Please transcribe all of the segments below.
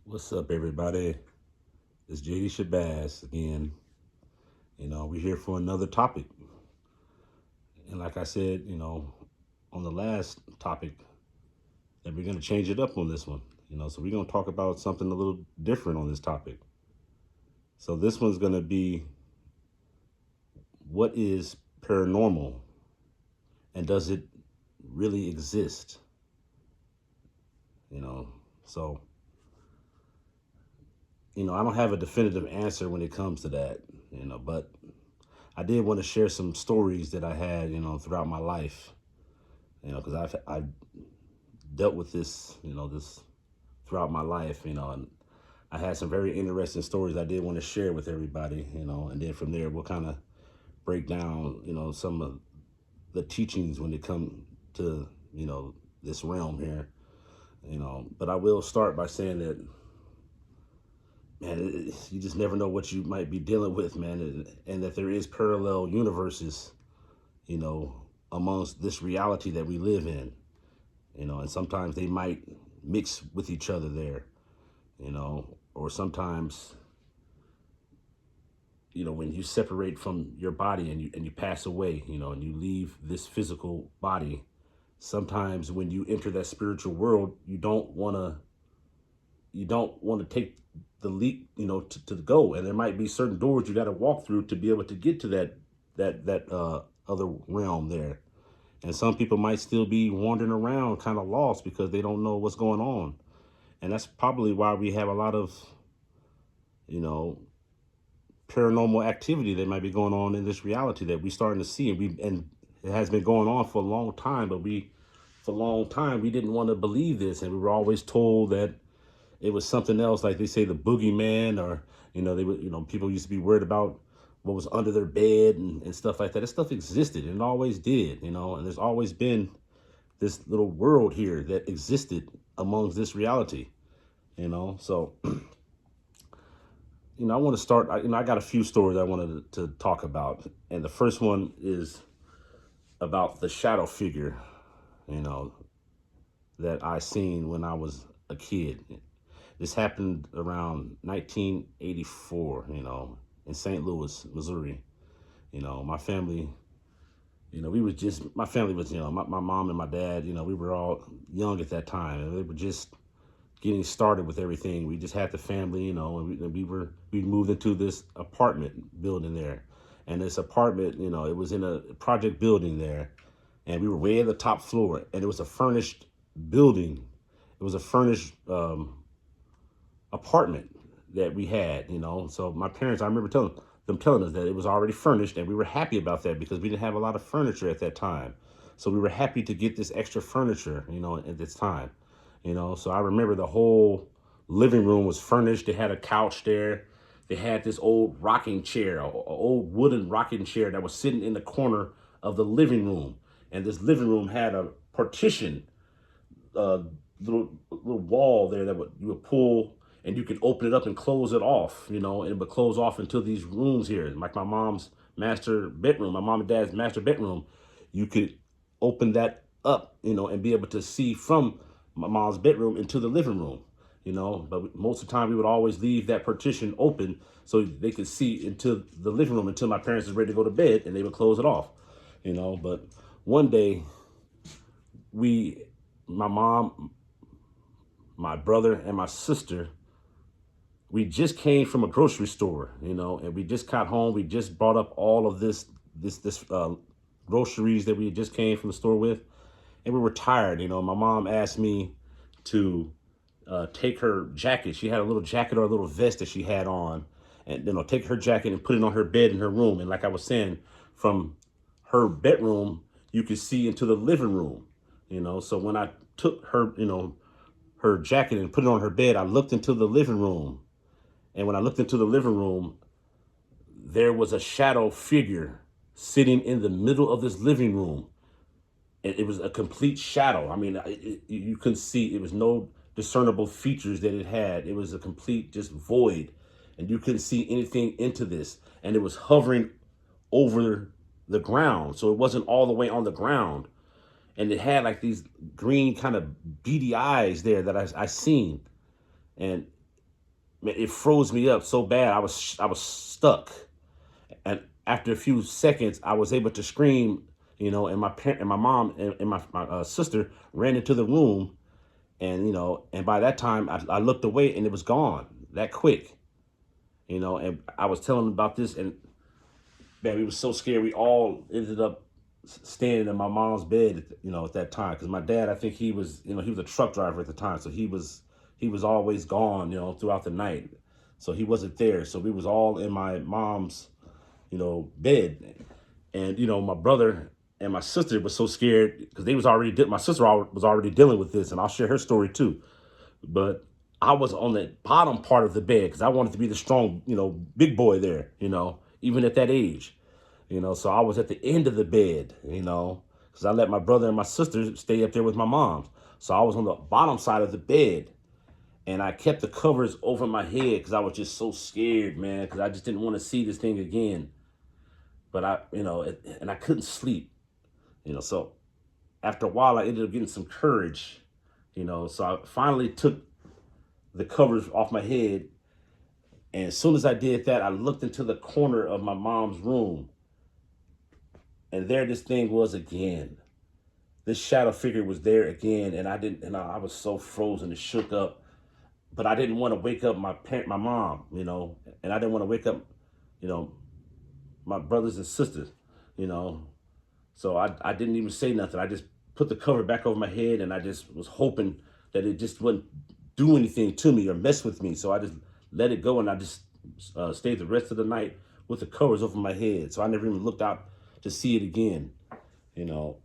What's up, everybody? It's JD Shabazz again. We're here for another topic. And like I said, on the last topic, that we're going to change it up on this one. So we're going to talk about something a little different on this topic. So this one's going to be, what is paranormal and does it really exist? You know, so, I don't have a definitive answer when it comes to that, but I did want to share some stories that I had, throughout my life, because I've dealt with this, this throughout my life, and I had some very interesting stories I did want to share with everybody, and then from there we'll kind of break down, some of the teachings when it come to, this realm here, but I will start by saying that, man, you just never know what you might be dealing with, man, and that there is parallel universes, you know, amongst this reality that we live in, and sometimes they might mix with each other there, or sometimes, when you separate from your body and you pass away, and you leave this physical body, sometimes when you enter that spiritual world, you don't want to take the leap, to go, and there might be certain doors you got to walk through to be able to get to that other realm there. And some people might still be wandering around kind of lost because they don't know what's going on. And that's probably why we have a lot of, you know, paranormal activity that might be going on in this reality that we starting to see. And it has been going on for a long time, but for a long time, we didn't want to believe this. And we were always told that it was something else, like they say the boogeyman, or, they would, people used to be worried about what was under their bed and stuff like that. That stuff existed and it always did, and there's always been this little world here that existed amongst this reality, So, I want to start, I got a few stories I wanted to talk about. And the first one is about the shadow figure, you know, that I seen when I was a kid. This happened around 1984, in St. Louis, Missouri. My family, my family was, my mom and my dad, we were all young at that time, and they were just getting started with everything. We just had the family, and we moved into this apartment building there. And this apartment, it was in a project building there, and we were way at the top floor, and it was a furnished building. It was a furnished apartment that we had, So my parents, I remember telling us that it was already furnished, and we were happy about that because we didn't have a lot of furniture at that time. So we were happy to get this extra furniture, at this time, So I remember the whole living room was furnished. They had a couch there. They had this old rocking chair, a old wooden rocking chair that was sitting in the corner of the living room. And this living room had a partition, little wall there that you would pull, and you could open it up and close it off, and it would close off into these rooms here, like my mom's master bedroom, my mom and dad's master bedroom. You could open that up, and be able to see from my mom's bedroom into the living room, but most of the time we would always leave that partition open so they could see into the living room until my parents was ready to go to bed, and they would close it off, but one day we my mom, my brother, and my sister, we just came from a grocery store, and we just got home. We just brought up all of this groceries that we just came from the store with, and we were tired. My mom asked me to take her jacket. She had a little jacket or a little vest that she had on, and take her jacket and put it on her bed in her room. And like I was saying, from her bedroom, you could see into the living room. So when I took her, her jacket and put it on her bed, I looked into the living room. And when I looked into the living room, there was a shadow figure sitting in the middle of this living room. And it was a complete shadow. I mean, you couldn't see, it was no discernible features that it had. It was a complete just void. And you couldn't see anything into this. And it was hovering over the ground. So it wasn't all the way on the ground. And it had like these green kind of beady eyes there that I seen. And man, it froze me up so bad. I was stuck, and after a few seconds, I was able to scream. And my mom and my sister ran into the room, and by that time I looked away and it was gone that quick. And I was telling them about this, and man, we was so scared. We all ended up standing in my mom's bed, at that time, because my dad, I think he was a truck driver at the time, so he was always gone, throughout the night, so he wasn't there. So we was all in my mom's, bed, and my brother and my sister was so scared because my sister was already dealing with this, and I'll share her story too. But I was on the bottom part of the bed because I wanted to be the strong, big boy there, even at that age, So I was at the end of the bed, because I let my brother and my sister stay up there with my mom. So I was on the bottom side of the bed, and I kept the covers over my head because I was just so scared, man, because I just didn't want to see this thing again. But and I couldn't sleep, So after a while, I ended up getting some courage, So I finally took the covers off my head. And as soon as I did that, I looked into the corner of my mom's room. And there this thing was again. This shadow figure was there again. And I was so frozen and shook up. But I didn't want to wake up my mom, and I didn't want to wake up, you know, my brothers and sisters, you know. So I didn't even say nothing. I just put the cover back over my head, and I just was hoping that it just wouldn't do anything to me or mess with me. So I just let it go, and I just stayed the rest of the night with the covers over my head. So I never even looked out to see it again, you know.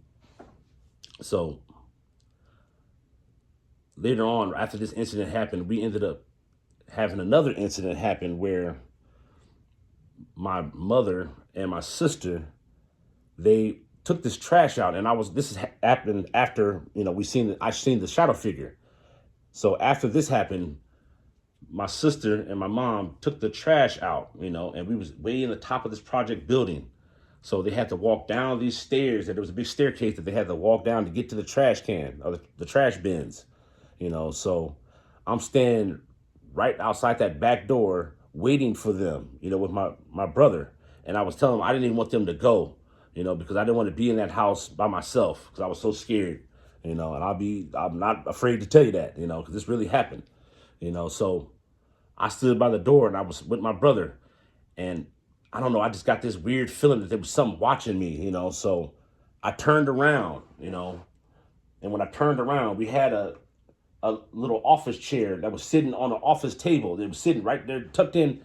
So later on, after this incident happened, we ended up having another incident happen where my mother and my sister, they took this trash out, and this has happened after, I seen the shadow figure. So after this happened, my sister and my mom took the trash out, and we was way in the top of this project building. So they had to walk down these stairs, and there was a big staircase that they had to walk down to get to the trash can or the trash bins, So I'm standing right outside that back door waiting for them, with my brother. And I was telling them I didn't even want them to go, because I didn't want to be in that house by myself because I was so scared, and I'm not afraid to tell you that, because this really happened, So I stood by the door and I was with my brother, and I don't know, I just got this weird feeling that there was something watching me, So I turned around, and when I turned around, we had a little office chair that was sitting on an office table. It was sitting right there, tucked in